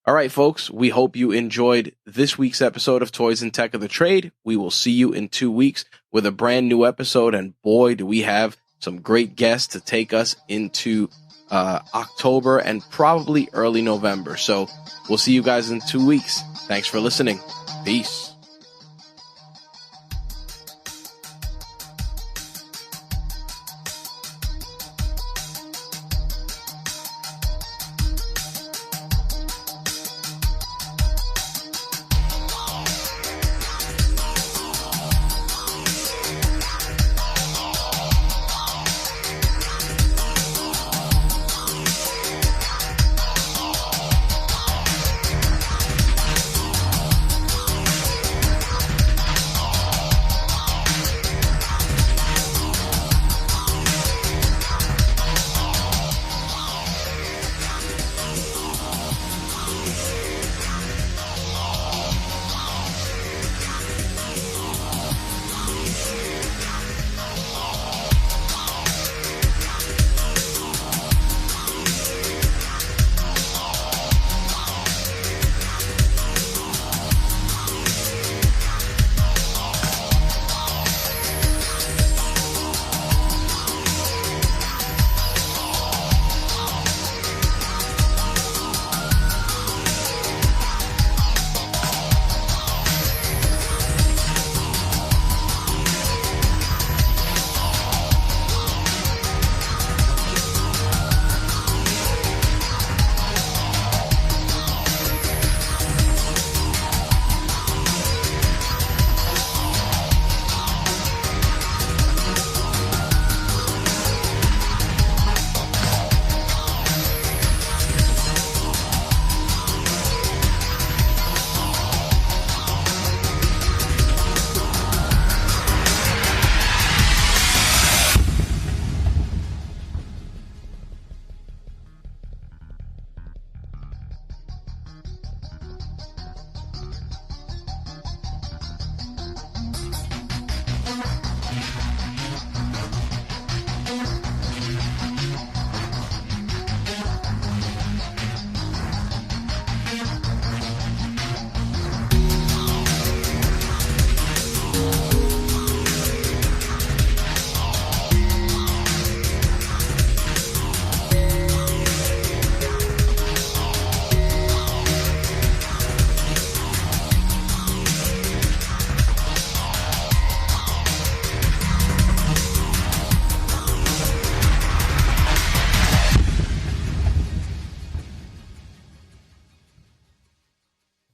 All right, folks, we hope you enjoyed this week's episode of Toys and Tech of the Trade. We will see you in 2 weeks with a brand new episode. And boy, do we have some great guests to take us into October and probably early November. So we'll see you guys in 2 weeks. Thanks for listening. Peace.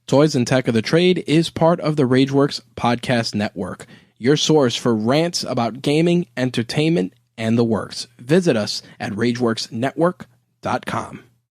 Toys and Tech of the Trade is part of the RageWorks Podcast Network, your source for rants about gaming, entertainment, and the works. Visit us at RageWorksNetwork.com.